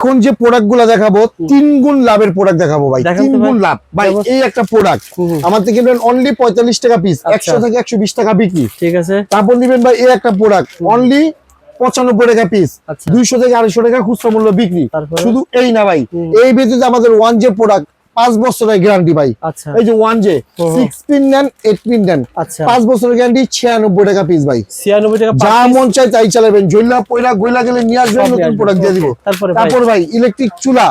এখন যে প্রোডাক্ট গুলা দেখাবো 3 গুণ লাভের প্রোডাক্ট দেখাবো ভাই, 3 গুণ লাভ ভাই। এই একটা প্রোডাক্ট আমার থেকে নেবেন অনলি 45 টাকা পিস, 100 থেকে 120 টাকা বিক্রি, ঠিক আছে। তারপর নেবেন ভাই এই একটা প্রোডাক্ট অনলি 95 টাকা পিস, 200 থেকে 250 টাকা খুচরা মূল্য বিক্রি। শুধু এই না ভাই, এই ব্যতীত আমাদের 1J প্রোডাক্ট 5 বছরের গ্যারান্টি ভাই। এই যে 1J 6 পিন নেন 8 পিন নেন, 5 বছরের গ্যারান্টি, 96 টাকা পিস ভাই, 96 টাকা। যা মন চাই তাই চালাবেন, জইলা পয়লা গইলা গেলে নিয়ে আসবেন, নতুন প্রোডাক্ট দিয়ে দিব। তারপর ভাই ইলেকট্রিক চুলা,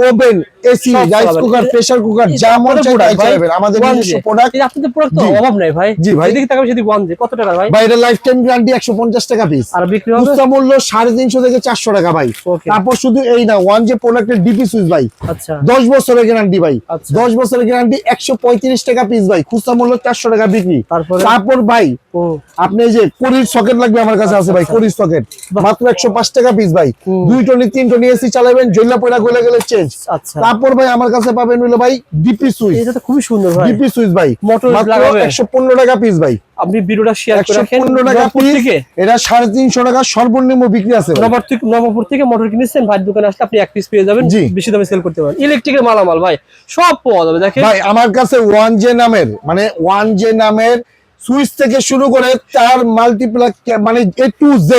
oven, AC, rice cooker, pressure cooker, যা মন চাই তাই চালাবেন, আমাদের নিজস্ব প্রোডাক্ট। আপনাদের প্রোডাক্ট তো অভাব নাই ভাই। জি ভাই, এদিকে তাকাও, সেদিকে 1J কত টাকা ভাই? ভাই এটা লাইফ টাইম গ্যারান্টি, 150 টাকা পিস, আর বিক্রি হবে খুচরা মূল্য 350 থেকে 400 টাকা ভাই। তারপর শুধু এই না, 1J প্রোডাক্টের ডিপি সুইচ ভাই, আচ্ছা 10 বছরের গ্যারান্টি ভাই, 10 বছরের গ্যারান্টি, 135 টাকা পিস ভাই, খুচরা মূল্য 400 টাকা বিক্রি। তারপর ভাই আপনি যে কড়ির সকেট লাগবে আমার কাছে আছে ভাই, কড়ির সকেট মাত্র 105 টাকা পিস ভাই, 2 টনি 3 টনি এসি চালাবেন, জইলা পয়লা গইলা গেলে চেঞ্জ। আচ্ছা, তারপর ভাই আমার কাছে পাবেন হলো ভাই ডিপি সুইচ, এটা তো খুবই সুন্দর ভাই, ডিপি সুইচ ভাই মোটর লাগাবে 115 টাকা পিস ভাই। আপনি ভিডিওটা শেয়ার করে রাখেন, 115 টাকা পিস, এটা 350 টাকা সর্বনিম্ন বিক্রি আছে। নবপুর থেকে মোটর কিনেছেন ভাই, দোকানে আসলে আপনি এক পিস পেয়ে যাবেন, বেশি দামে সেল করতে পারেন। ইলেকট্রিকের মালামাল ভাই সব পাওয়া যাবে। দেখেন ভাই আমার কাছে 1J নামের, মানে 1J নামের সুইচ থেকে শুরু করে তার মাল্টিপ্লাক, মানে A to Z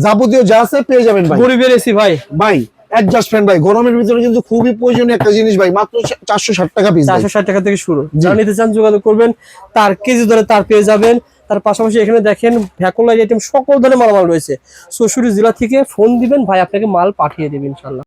যাবতীয় যা আছে পেয়ে যাবেন ভাই। গরিবের এসি ভাই, ভাই অ্যাডজাস্ট ফ্যান ভাই, গরমের ভিতরে কিন্তু খুবই প্রয়োজনীয় একটা জিনিস ভাই, মাত্র 460 টাকা পিস, 460 টাকা থেকে শুরু। যারা নিতে চান যোগাযোগ করবেন, তার কেজি ধরে তার পেয়ে যাবেন। তার পাশাপাশি এখানে দেখেন ভ্যাকুলাইজ আইটেম সকল ধরনের মালামাল রয়েছে। 64 জেলা থেকে ফোন দিবেন ভাই, আপনাকে মাল পাঠিয়ে দেবেন ইনশাআল্লাহ।